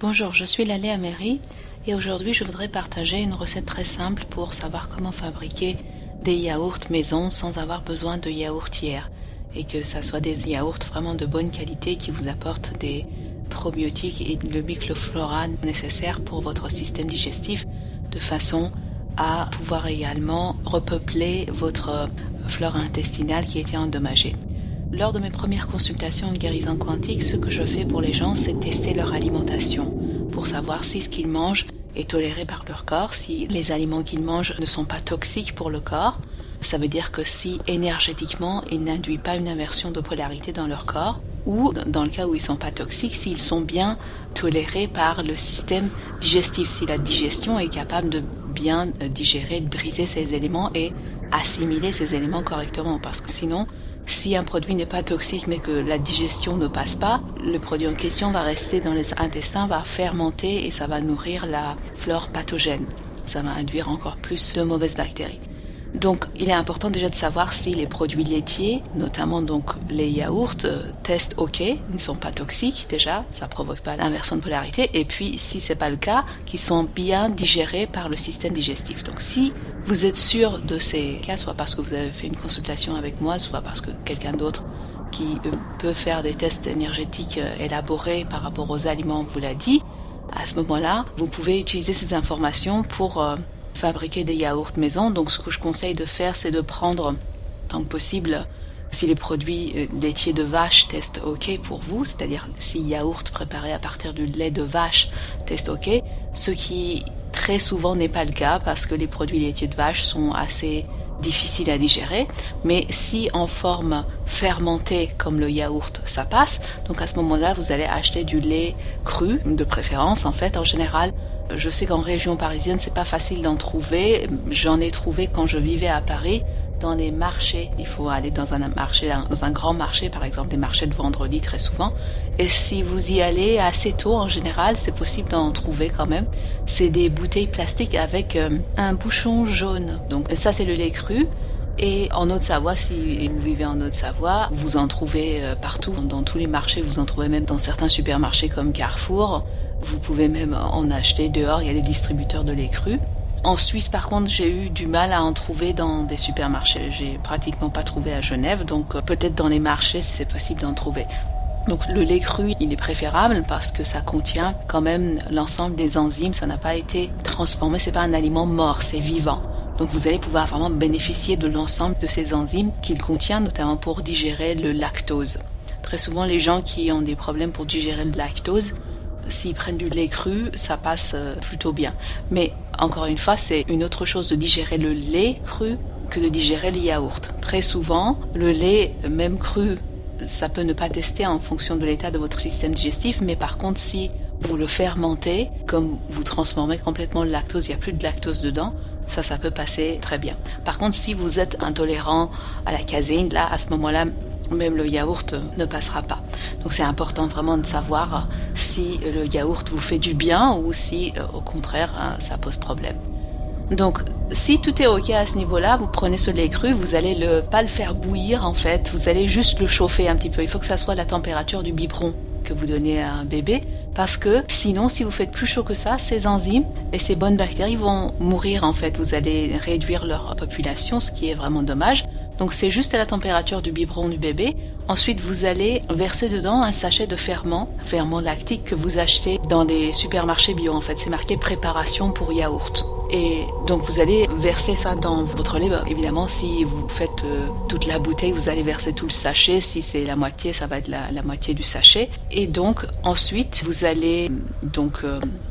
Bonjour, je suis Lalé Améry et aujourd'hui je voudrais partager une recette très simple pour savoir comment fabriquer des yaourts maison sans avoir besoin de yaourtière et que ça soit des yaourts vraiment de bonne qualité qui vous apportent des probiotiques et le microflora nécessaire pour votre système digestif de façon à pouvoir également repeupler votre flore intestinale qui était endommagée. Lors de mes premières consultations en guérison quantique, ce que je fais pour les gens, c'est tester leur alimentation pour savoir si ce qu'ils mangent est toléré par leur corps, si les aliments qu'ils mangent ne sont pas toxiques pour le corps. Ça veut dire que si énergétiquement, ils n'induisent pas une inversion de polarité dans leur corps, ou dans le cas où ils ne sont pas toxiques, s'ils sont bien tolérés par le système digestif, si la digestion est capable de bien digérer, de briser ces éléments et assimiler ces éléments correctement, parce que sinon, si un produit n'est pas toxique mais que la digestion ne passe pas, le produit en question va rester dans les intestins, va fermenter et ça va nourrir la flore pathogène. Ça va induire encore plus de mauvaises bactéries. Donc il est important déjà de savoir si les produits laitiers, notamment donc les yaourts, testent OK, ils ne sont pas toxiques déjà, ça ne provoque pas l'inversion de polarité, et puis si ce n'est pas le cas, qu'ils sont bien digérés par le système digestif. Donc si vous êtes sûr de ces cas, soit parce que vous avez fait une consultation avec moi, soit parce que quelqu'un d'autre qui peut faire des tests énergétiques élaborés par rapport aux aliments vous l'a dit, à ce moment-là, vous pouvez utiliser ces informations pour fabriquer des yaourts maison. Donc ce que je conseille de faire, c'est de prendre, tant que possible, si les produits laitiers de vache testent OK pour vous, c'est-à-dire si yaourt préparé à partir du lait de vache teste OK, ce qui très souvent n'est pas le cas parce que les produits laitiers de vache sont assez difficiles à digérer, mais si en forme fermentée comme le yaourt ça passe, donc à ce moment-là vous allez acheter du lait cru de préférence. En fait, en général, je sais qu'en région parisienne c'est pas facile d'en trouver, j'en ai trouvé quand je vivais à Paris dans les marchés. Il faut aller dans un marché, dans un grand marché, par exemple des marchés de vendredi très souvent, et si vous y allez assez tôt en général, c'est possible d'en trouver quand même. C'est des bouteilles plastiques avec un bouchon jaune, donc ça c'est le lait cru. Et en Haute-Savoie, si vous vivez en Haute-Savoie, vous en trouvez partout, dans tous les marchés, vous en trouvez même dans certains supermarchés comme Carrefour. Vous pouvez même en acheter dehors, il y a des distributeurs de lait cru. En Suisse, par contre, j'ai eu du mal à en trouver dans des supermarchés. J'ai pratiquement pas trouvé à Genève, donc peut-être dans les marchés, si c'est possible d'en trouver. Donc le lait cru, il est préférable parce que ça contient quand même l'ensemble des enzymes. Ça n'a pas été transformé, c'est pas un aliment mort, c'est vivant. Donc vous allez pouvoir vraiment bénéficier de l'ensemble de ces enzymes qu'il contient, notamment pour digérer le lactose. Très souvent, les gens qui ont des problèmes pour digérer le lactose, s'ils prennent du lait cru, ça passe plutôt bien. Mais encore une fois, c'est une autre chose de digérer le lait cru que de digérer le yaourt. Très souvent, le lait, même cru, ça peut ne pas tester en fonction de l'état de votre système digestif, mais par contre, si vous le fermentez, comme vous transformez complètement le lactose, il n'y a plus de lactose dedans, ça peut passer très bien. Par contre, si vous êtes intolérant à la caséine, là, à ce moment-là, même le yaourt ne passera pas. Donc c'est important vraiment de savoir si le yaourt vous fait du bien ou si au contraire ça pose problème. Donc si tout est OK à ce niveau-là, vous prenez ce lait cru, vous allez pas le faire bouillir en fait, vous allez juste le chauffer un petit peu. Il faut que ça soit la température du biberon que vous donnez à un bébé, parce que sinon si vous faites plus chaud que ça, ces enzymes et ces bonnes bactéries vont mourir en fait. Vous allez réduire leur population, ce qui est vraiment dommage. Donc c'est juste à la température du biberon du bébé. Ensuite, vous allez verser dedans un sachet de ferment lactique que vous achetez dans les supermarchés bio. En fait, c'est marqué préparation pour yaourt. Et donc vous allez verser ça dans votre lait. Évidemment, si vous faites toute la bouteille, vous allez verser tout le sachet. Si c'est la moitié, ça va être la moitié du sachet. Et donc ensuite, vous allez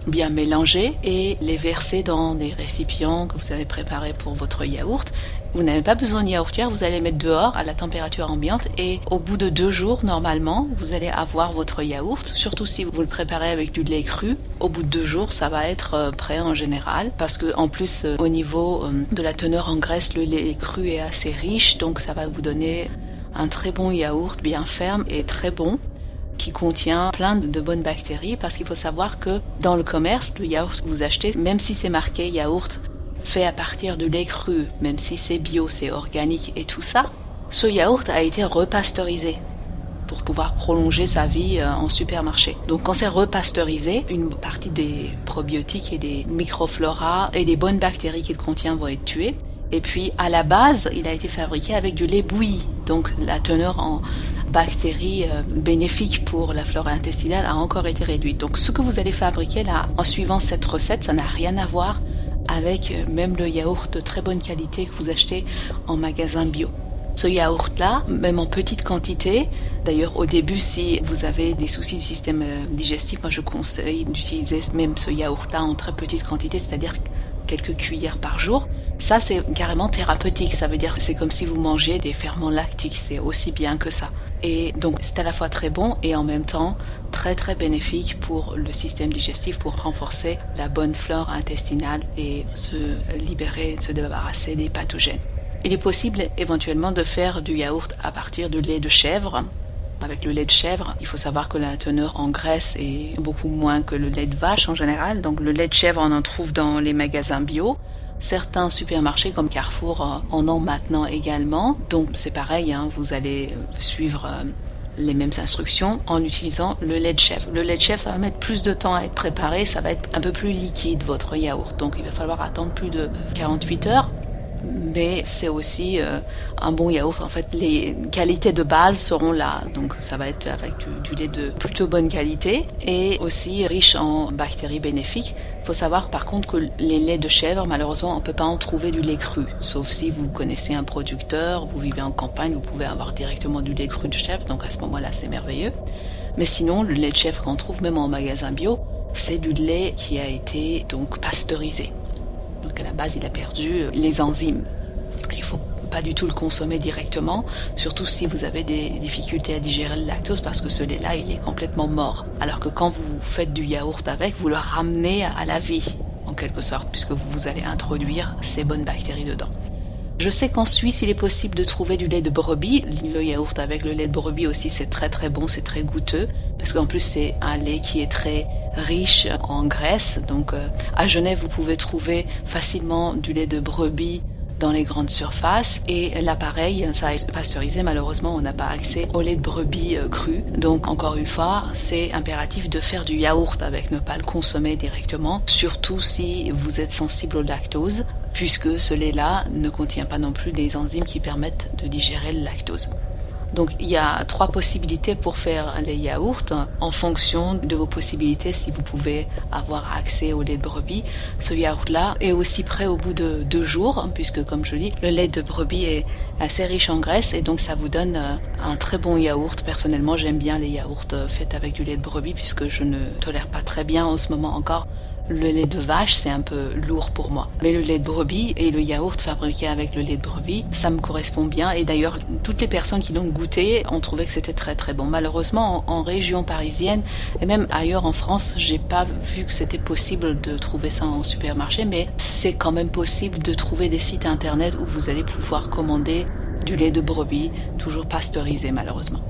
bien mélanger et les verser dans des récipients que vous avez préparés pour votre yaourt. Vous n'avez pas besoin de yaourtière, vous allez les mettre dehors à la température ambiante et au bout de 2 jours, normalement, vous allez avoir votre yaourt, surtout si vous le préparez avec du lait cru. Au bout de 2 jours, ça va être prêt en général parce que en plus, au niveau de la teneur en graisse, le lait cru est assez riche, donc ça va vous donner un très bon yaourt, bien ferme et très bon, qui contient plein de bonnes bactéries, parce qu'il faut savoir que dans le commerce, le yaourt que vous achetez, même si c'est marqué yaourt fait à partir de lait cru, même si c'est bio, c'est organique et tout ça, ce yaourt a été repasteurisé. pour pouvoir prolonger sa vie en supermarché. Donc quand c'est repasteurisé, une partie des probiotiques et des microflora et des bonnes bactéries qu'il contient vont être tuées. Et puis à la base, il a été fabriqué avec du lait bouilli. Donc la teneur en bactéries bénéfiques pour la flore intestinale a encore été réduite. Donc ce que vous allez fabriquer là, en suivant cette recette, ça n'a rien à voir avec même le yaourt de très bonne qualité que vous achetez en magasin bio. Ce yaourt-là, même en petite quantité, d'ailleurs au début si vous avez des soucis du système digestif, moi je conseille d'utiliser même ce yaourt-là en très petite quantité, c'est-à-dire quelques cuillères par jour. Ça c'est carrément thérapeutique, ça veut dire que c'est comme si vous mangez des ferments lactiques, c'est aussi bien que ça. Et donc c'est à la fois très bon et en même temps très très bénéfique pour le système digestif, pour renforcer la bonne flore intestinale et se libérer, se débarrasser des pathogènes. Il est possible éventuellement de faire du yaourt à partir de lait de chèvre. Avec le lait de chèvre, il faut savoir que la teneur en graisse est beaucoup moins que le lait de vache en général. Donc le lait de chèvre, on en trouve dans les magasins bio. Certains supermarchés comme Carrefour en ont maintenant également. Donc c'est pareil, vous allez suivre les mêmes instructions en utilisant le lait de chèvre. Le lait de chèvre, ça va mettre plus de temps à être préparé, ça va être un peu plus liquide votre yaourt. Donc il va falloir attendre plus de 48 heures. Mais c'est aussi un bon yaourt. En fait, les qualités de base seront là. Donc ça va être avec du lait de plutôt bonne qualité et aussi riche en bactéries bénéfiques. Il faut savoir par contre que les laits de chèvre, malheureusement, on ne peut pas en trouver du lait cru. Sauf si vous connaissez un producteur, vous vivez en campagne, vous pouvez avoir directement du lait cru de chèvre. Donc à ce moment-là, c'est merveilleux. Mais sinon, le lait de chèvre qu'on trouve même en magasin bio, c'est du lait qui a été donc pasteurisé. Donc à la base, il a perdu les enzymes. Il ne faut pas du tout le consommer directement, surtout si vous avez des difficultés à digérer le lactose, parce que ce lait-là, il est complètement mort. Alors que quand vous faites du yaourt avec, vous le ramenez à la vie, en quelque sorte, puisque vous allez introduire ces bonnes bactéries dedans. Je sais qu'en Suisse, il est possible de trouver du lait de brebis. Le yaourt avec le lait de brebis aussi, c'est très très bon, c'est très goûteux, parce qu'en plus, c'est un lait qui est très riche en graisse. Donc à Genève, vous pouvez trouver facilement du lait de brebis dans les grandes surfaces. Et là, pareil, ça est pasteurisé. Malheureusement, on n'a pas accès au lait de brebis cru. Donc, encore une fois, c'est impératif de faire du yaourt avec, ne pas le consommer directement, surtout si vous êtes sensible au lactose, puisque ce lait-là ne contient pas non plus les enzymes qui permettent de digérer le lactose. Donc il y a 3 possibilités pour faire les yaourts en fonction de vos possibilités. Si vous pouvez avoir accès au lait de brebis, ce yaourt-là est aussi prêt au bout de 2 jours, puisque comme je dis, le lait de brebis est assez riche en graisse et donc ça vous donne un très bon yaourt. Personnellement, j'aime bien les yaourts faits avec du lait de brebis puisque je ne tolère pas très bien en ce moment encore le lait de vache, c'est un peu lourd pour moi. Mais le lait de brebis et le yaourt fabriqué avec le lait de brebis, ça me correspond bien. Et d'ailleurs, toutes les personnes qui l'ont goûté ont trouvé que c'était très très bon. Malheureusement, en région parisienne et même ailleurs en France, j'ai pas vu que c'était possible de trouver ça en supermarché, mais c'est quand même possible de trouver des sites internet où vous allez pouvoir commander du lait de brebis, toujours pasteurisé malheureusement.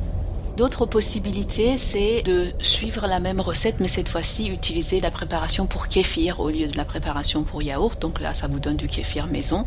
D'autres possibilités, c'est de suivre la même recette, mais cette fois-ci utiliser la préparation pour kéfir au lieu de la préparation pour yaourt. Donc là, ça vous donne du kéfir maison.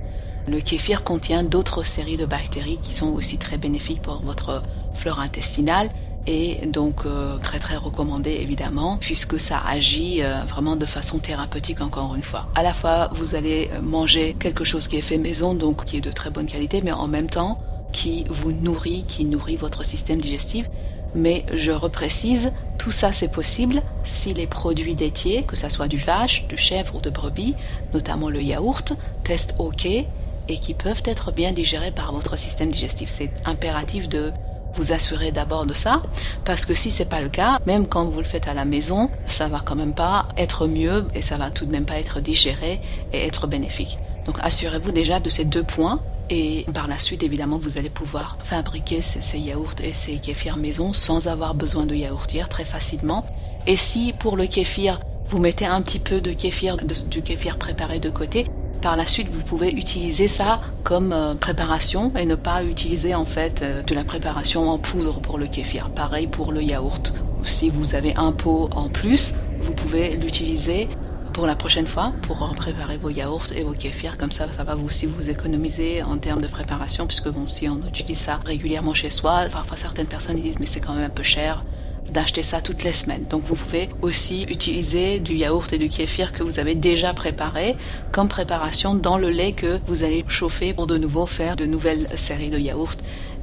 Le kéfir contient d'autres séries de bactéries qui sont aussi très bénéfiques pour votre flore intestinale et donc très très recommandé évidemment, puisque ça agit vraiment de façon thérapeutique encore une fois. À la fois, vous allez manger quelque chose qui est fait maison, donc qui est de très bonne qualité, mais en même temps, qui vous nourrit, qui nourrit votre système digestif. Mais je reprécise, tout ça c'est possible si les produits laitiers, que ce soit du vache, du chèvre ou de brebis, notamment le yaourt, testent OK et qui peuvent être bien digérés par votre système digestif. C'est impératif de vous assurer d'abord de ça, parce que si c'est pas le cas, même quand vous le faites à la maison, ça va quand même pas être mieux et ça va tout de même pas être digéré et être bénéfique. Donc assurez-vous déjà de ces 2 points. Et par la suite, évidemment, vous allez pouvoir fabriquer ces yaourts et ces kéfirs maison sans avoir besoin de yaourtière très facilement. Et si pour le kéfir, vous mettez un petit peu de kéfir, du kéfir préparé de côté, par la suite, vous pouvez utiliser ça comme préparation et ne pas utiliser en fait de la préparation en poudre pour le kéfir. Pareil pour le yaourt. Si vous avez un pot en plus, vous pouvez l'utiliser pour la prochaine fois pour préparer vos yaourts et vos kéfirs. Comme ça va aussi vous économiser en termes de préparation, puisque bon, si on utilise ça régulièrement chez soi, parfois certaines personnes disent mais c'est quand même un peu cher d'acheter ça toutes les semaines. Donc vous pouvez aussi utiliser du yaourt et du kéfir que vous avez déjà préparé comme préparation dans le lait que vous allez chauffer pour de nouveau faire de nouvelles séries de yaourts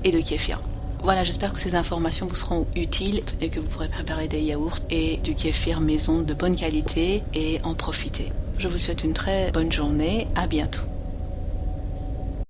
et de kéfir. Voilà, j'espère que ces informations vous seront utiles et que vous pourrez préparer des yaourts et du kéfir maison de bonne qualité et en profiter. Je vous souhaite une très bonne journée, à bientôt.